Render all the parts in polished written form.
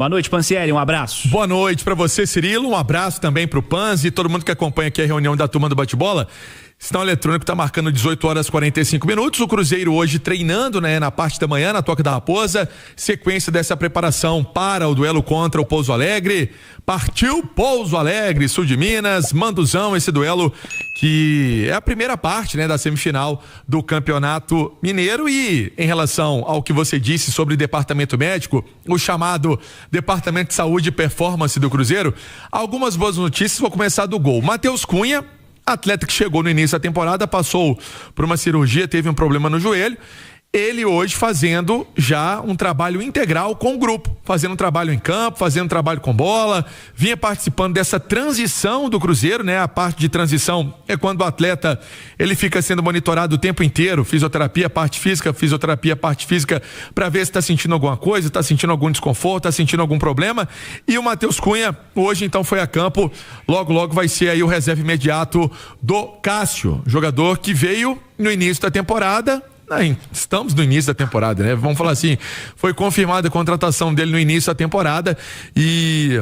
Boa noite, Pansieri, um abraço. Boa noite para você, Cirilo, um abraço também pro Panzi e todo mundo que acompanha aqui a reunião da turma do bate-bola. Sinal eletrônico está marcando 18h45. O Cruzeiro hoje treinando, né, na parte da manhã, na Toca da Raposa. Sequência dessa preparação para o duelo contra o Pouso Alegre. Partiu Pouso Alegre, sul de Minas, Manduzão, esse duelo que é a primeira parte, né, da semifinal do Campeonato Mineiro. E em relação ao que você disse sobre o departamento médico, o chamado Departamento de Saúde e Performance do Cruzeiro, algumas boas notícias. Vou começar do gol. Matheus Cunha, atleta que chegou no início da temporada, passou por uma cirurgia, teve um problema no joelho. Ele hoje fazendo já um trabalho integral com o grupo, fazendo um trabalho em campo, fazendo um trabalho com bola, vinha participando dessa transição do Cruzeiro, né? A parte de transição é quando o atleta, ele fica sendo monitorado o tempo inteiro, fisioterapia, parte física, para ver se está sentindo alguma coisa, está sentindo algum desconforto, está sentindo algum problema. E o Matheus Cunha hoje então foi a campo, logo vai ser aí o reserva imediato do Cássio, jogador que veio no início da temporada. Estamos no início da temporada, né? Vamos falar assim, foi confirmada a contratação dele no início da temporada e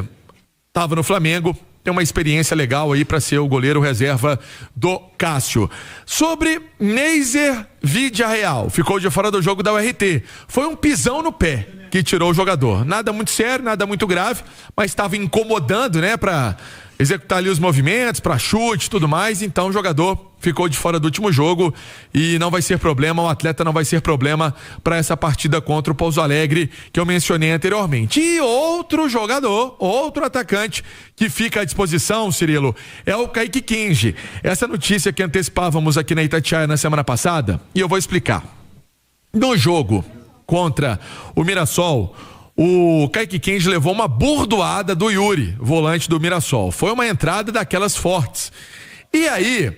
estava no Flamengo, tem uma experiência legal aí para ser o goleiro reserva do Cássio. Sobre Neiser Vidiarreal, ficou de fora do jogo da URT, foi um pisão no pé que tirou o jogador, nada muito sério, nada muito grave, mas estava incomodando, né, para executar ali os movimentos, para chute e tudo mais, então o jogador ficou de fora do último jogo e não vai ser problema, o atleta não vai ser problema para essa partida contra o Pouso Alegre que eu mencionei anteriormente. E outro jogador, outro atacante que fica à disposição, Cirilo, é o Kaique Kenji. Essa notícia que antecipávamos aqui na Itatiaia na semana passada, e eu vou explicar. No jogo contra o Mirassol, o Kaique Kenji levou uma bordoada do Yuri, volante do Mirassol. Foi uma entrada daquelas fortes. E aí,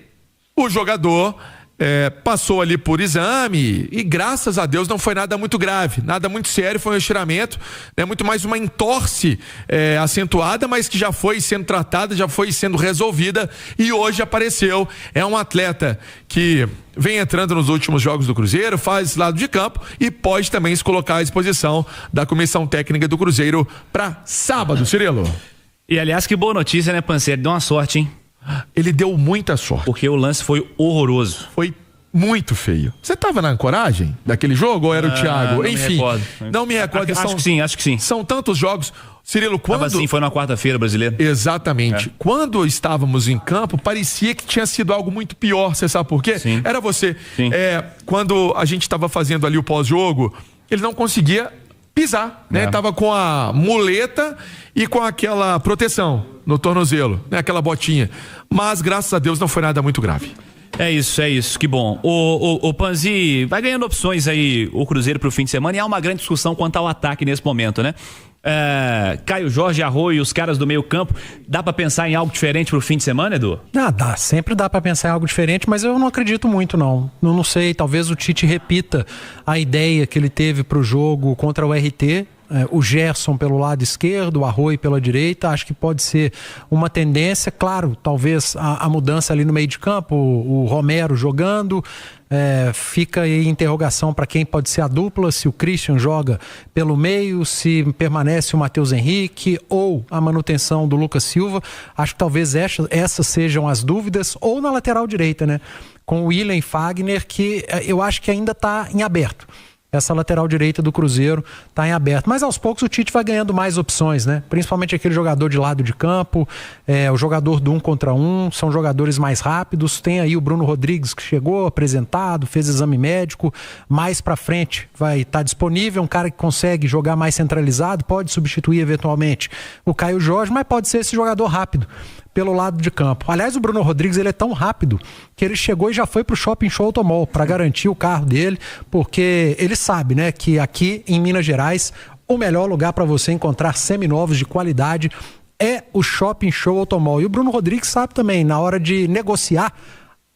o jogador passou ali por exame e graças a Deus não foi nada muito grave, nada muito sério, foi um estiramento, né? Muito mais uma entorse acentuada, mas que já foi sendo tratada, já foi sendo resolvida e hoje apareceu. É um atleta que vem entrando nos últimos jogos do Cruzeiro, faz lado de campo e pode também se colocar à disposição da comissão técnica do Cruzeiro para sábado, Cirilo. E aliás, que boa notícia, né, Pansieri? Deu uma sorte, hein? Ele deu muita sorte. Porque o lance foi horroroso. Foi muito feio. Você estava na ancoragem daquele jogo ou era o Thiago? Enfim, não me recordo. Acho que sim. São tantos jogos. Cirilo, quando... Assim, foi na quarta-feira brasileira. Exatamente. Quando estávamos em campo, parecia que tinha sido algo muito pior. Você sabe por quê? Sim. Era você. Sim. Quando a gente estava fazendo ali o pós-jogo, ele não conseguia pisar, né? Tava com a muleta e com aquela proteção no tornozelo, né? Aquela botinha. Mas, graças a Deus, não foi nada muito grave. É isso, que bom. O Panzi vai ganhando opções aí, o Cruzeiro pro fim de semana, e há uma grande discussão quanto ao ataque nesse momento, né? Caio Jorge, Arroio e os caras do meio campo, dá pra pensar em algo diferente pro fim de semana, Edu? Sempre dá pra pensar em algo diferente, mas eu não acredito muito não. Eu não sei, talvez o Tite repita a ideia que ele teve pro jogo contra o RT, o Gerson pelo lado esquerdo, o Arroio pela direita, acho que pode ser uma tendência, claro, talvez a mudança ali no meio de campo, o Romero jogando, fica aí interrogação para quem pode ser a dupla, se o Christian joga pelo meio, se permanece o Matheus Henrique ou a manutenção do Lucas Silva. Acho que talvez essas sejam as dúvidas, ou na lateral direita, né? Com o William e Fagner, que eu acho que ainda está em aberto. Essa lateral direita do Cruzeiro está em aberto. Mas aos poucos o Tite vai ganhando mais opções, né? Principalmente aquele jogador de lado de campo, o jogador do 1 contra 1, são jogadores mais rápidos. Tem aí o Bruno Rodrigues que chegou, apresentado, fez exame médico. Mais pra frente vai estar disponível, um cara que consegue jogar mais centralizado, pode substituir eventualmente o Caio Jorge, mas pode ser esse jogador rápido pelo lado de campo. Aliás, o Bruno Rodrigues, ele é tão rápido que ele chegou e já foi pro Shopping Show Automall para garantir o carro dele, porque ele sabe, né, que aqui em Minas Gerais o melhor lugar para você encontrar seminovos de qualidade é o Shopping Show Automall. E o Bruno Rodrigues sabe também, na hora de negociar,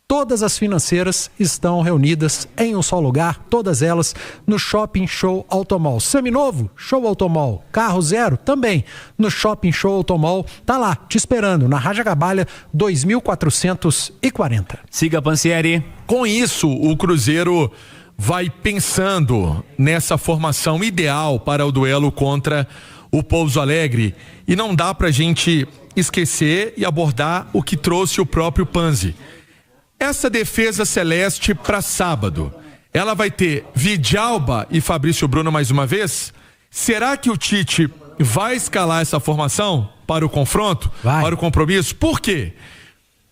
todas as financeiras estão reunidas em um só lugar, todas elas no Shopping Show Automall. Seminovo, Show Automall. Carro zero, também no Shopping Show Automall. Tá lá, te esperando, na Rajagabalha 2440. Siga, Pansieri. Com isso, o Cruzeiro vai pensando nessa formação ideal para o duelo contra o Pouso Alegre, e não dá pra gente esquecer e abordar o que trouxe o próprio Panzi. Essa defesa celeste para sábado, ela vai ter Vidalba e Fabrício Bruno mais uma vez? Será que o Tite vai escalar essa formação para o confronto, para o compromisso? Por quê?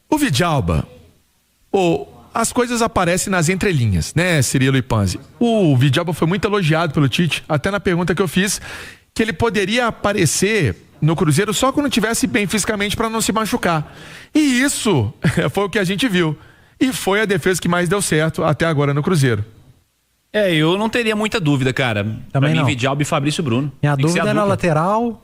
O Vidalba, as coisas aparecem nas entrelinhas, né, Cirilo e Panzi? O Vidalba foi muito elogiado pelo Tite, até na pergunta que eu fiz, que ele poderia aparecer no Cruzeiro só quando estivesse bem fisicamente para não se machucar. E isso foi o que a gente viu. E foi a defesa que mais deu certo até agora no Cruzeiro. Eu não teria muita dúvida, cara. Também pra mim, Vidalba e Fabrício Bruno. Minha dúvida é na lateral,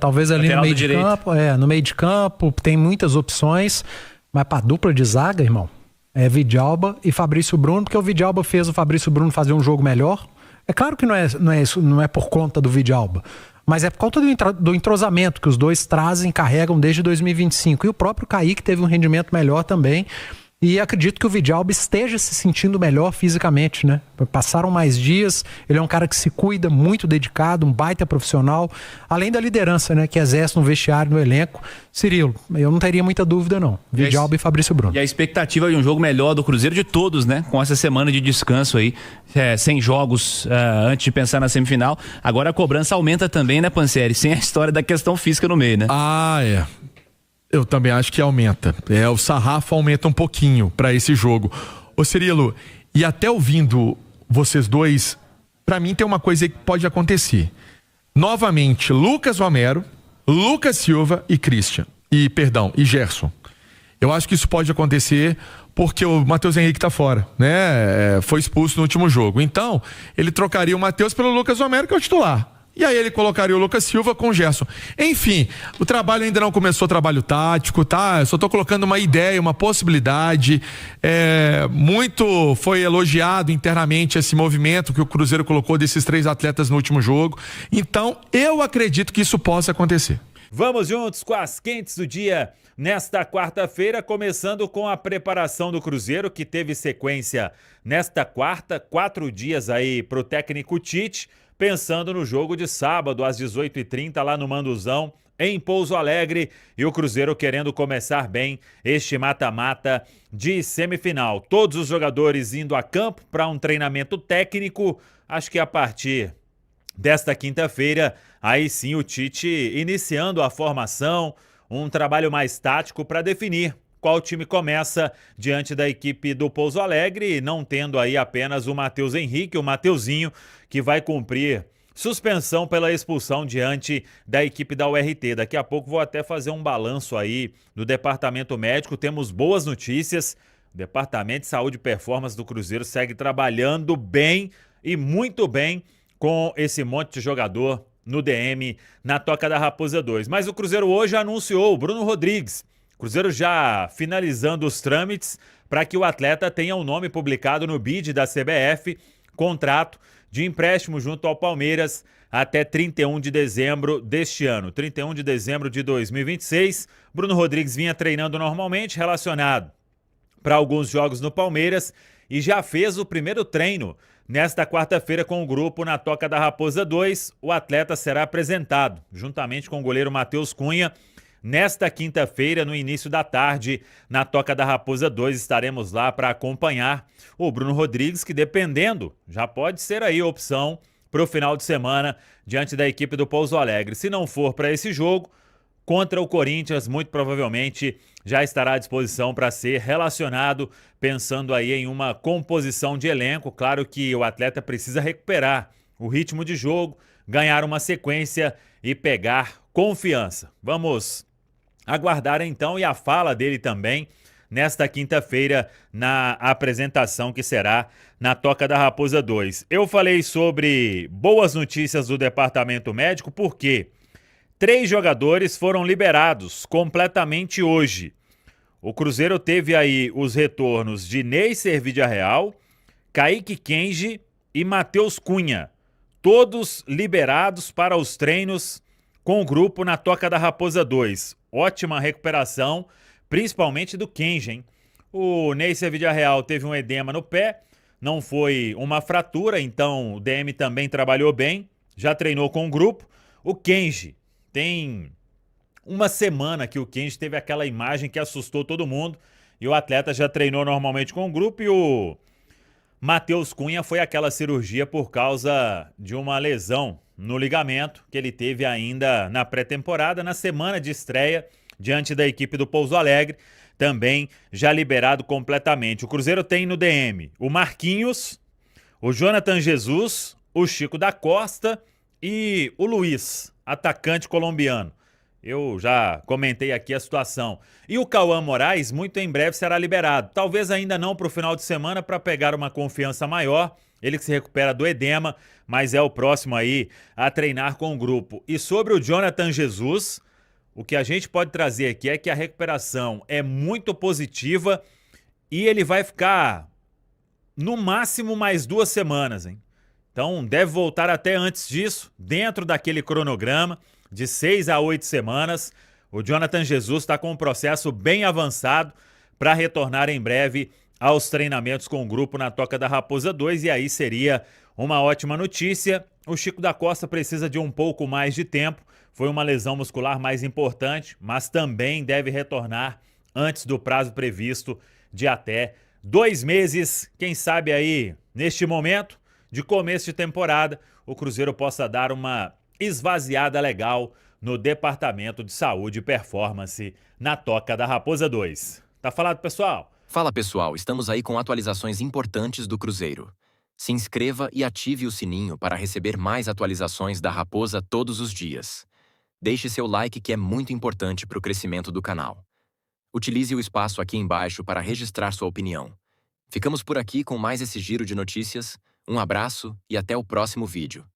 talvez ali lateral no meio de campo. No meio de campo, tem muitas opções, mas pra dupla de zaga, irmão, é Vidalba e Fabrício Bruno, porque o Vidalba fez o Fabrício Bruno fazer um jogo melhor. É claro que não é por conta do Vidalba, mas é por conta do entrosamento que os dois carregam desde 2025. E o próprio Kaique teve um rendimento melhor também. E acredito que o Vidalba esteja se sentindo melhor fisicamente, né? Passaram mais dias, ele é um cara que se cuida, muito dedicado, um baita profissional, além da liderança, né, que exerce no vestiário, no elenco. Cirilo, eu não teria muita dúvida não, Vidalba e Fabrício Bruno. E a expectativa de um jogo melhor do Cruzeiro de todos, né? Com essa semana de descanso aí, sem jogos antes de pensar na semifinal. Agora a cobrança aumenta também, né, Pansieri? Sem a história da questão física no meio, né? Eu também acho que aumenta. O sarrafo aumenta um pouquinho para esse jogo. Ô Cirilo, e até ouvindo vocês dois, para mim tem uma coisa que pode acontecer. Novamente, Lucas Romero, Lucas Silva e e Gerson. Eu acho que isso pode acontecer porque o Matheus Henrique tá fora, né? Foi expulso no último jogo. Então, ele trocaria o Matheus pelo Lucas Romero, que é o titular. E aí ele colocaria o Lucas Silva com o Gerson. Enfim, o trabalho ainda não começou, trabalho tático, tá? Eu só tô colocando uma ideia, uma possibilidade. Muito foi elogiado internamente esse movimento que o Cruzeiro colocou desses 3 atletas no último jogo. Então, eu acredito que isso possa acontecer. Vamos juntos com as quentes do dia nesta quarta-feira, começando com a preparação do Cruzeiro, que teve sequência nesta quarta, 4 dias aí pro técnico Tite, pensando no jogo de sábado às 18h30 lá no Manduzão, em Pouso Alegre, e o Cruzeiro querendo começar bem este mata-mata de semifinal. Todos os jogadores indo a campo para um treinamento técnico. Acho que a partir desta quinta-feira, aí sim o Tite iniciando a formação, um trabalho mais tático para definir qual time começa diante da equipe do Pouso Alegre, não tendo aí apenas o Matheus Henrique, o Mateuzinho, que vai cumprir suspensão pela expulsão diante da equipe da URT. Daqui a pouco vou até fazer um balanço aí do departamento médico. Temos boas notícias. O Departamento de Saúde e Performance do Cruzeiro segue trabalhando bem e muito bem com esse monte de jogador no DM, na Toca da Raposa 2. Mas o Cruzeiro hoje anunciou o Bruno Rodrigues. Cruzeiro já finalizando os trâmites para que o atleta tenha o nome publicado no BID da CBF, contrato de empréstimo junto ao Palmeiras até 31 de dezembro deste ano. 31 de dezembro de 2026, Bruno Rodrigues vinha treinando normalmente, relacionado para alguns jogos no Palmeiras, e já fez o primeiro treino nesta quarta-feira com o grupo na Toca da Raposa 2. O atleta será apresentado, juntamente com o goleiro Matheus Cunha, nesta quinta-feira, no início da tarde, na Toca da Raposa 2, estaremos lá para acompanhar o Bruno Rodrigues, que dependendo, já pode ser aí opção para o final de semana diante da equipe do Pouso Alegre. Se não for para esse jogo, contra o Corinthians, muito provavelmente já estará à disposição para ser relacionado, pensando aí em uma composição de elenco. Claro que o atleta precisa recuperar o ritmo de jogo, ganhar uma sequência e pegar confiança. Vamos aguardar então, e a fala dele também nesta quinta-feira na apresentação que será na Toca da Raposa 2. Eu falei sobre boas notícias do departamento médico porque 3 jogadores foram liberados completamente hoje. O Cruzeiro teve aí os retornos de Neisser Vidiarreal, Kaique Kenji e Matheus Cunha, todos liberados para os treinos com o grupo na Toca da Raposa 2. Ótima recuperação, principalmente do Kenji, hein? O Neisser Vidiarreal teve um edema no pé, não foi uma fratura, então o DM também trabalhou bem, já treinou com o grupo. O Kenji, tem uma semana que o Kenji teve aquela imagem que assustou todo mundo e o atleta já treinou normalmente com o grupo e o Matheus Cunha foi aquela cirurgia por causa de uma lesão no ligamento que ele teve ainda na pré-temporada, na semana de estreia diante da equipe do Pouso Alegre, também já liberado completamente. O Cruzeiro tem no DM o Marquinhos, o Jonathan Jesus, o Chico da Costa e o Luiz, atacante colombiano. Eu já comentei aqui a situação. E o Cauã Moraes, muito em breve, será liberado. Talvez ainda não para o final de semana, para pegar uma confiança maior. Ele que se recupera do edema, mas é o próximo aí a treinar com o grupo. E sobre o Jonathan Jesus, o que a gente pode trazer aqui é que a recuperação é muito positiva e ele vai ficar no máximo mais 2 semanas, hein? Então deve voltar até antes disso, dentro daquele cronograma de 6 a 8 semanas. O Jonathan Jesus está com um processo bem avançado para retornar em breve aos treinamentos com o grupo na Toca da Raposa 2 e aí seria uma ótima notícia. O Chico da Costa precisa de um pouco mais de tempo, foi uma lesão muscular mais importante, mas também deve retornar antes do prazo previsto de até 2 meses. Quem sabe aí, neste momento de começo de temporada, o Cruzeiro possa dar uma esvaziada legal no Departamento de Saúde e Performance na Toca da Raposa 2. Tá falado, pessoal? Fala pessoal, estamos aí com atualizações importantes do Cruzeiro. Se inscreva e ative o sininho para receber mais atualizações da Raposa todos os dias. Deixe seu like que é muito importante para o crescimento do canal. Utilize o espaço aqui embaixo para registrar sua opinião. Ficamos por aqui com mais esse giro de notícias. Um abraço e até o próximo vídeo.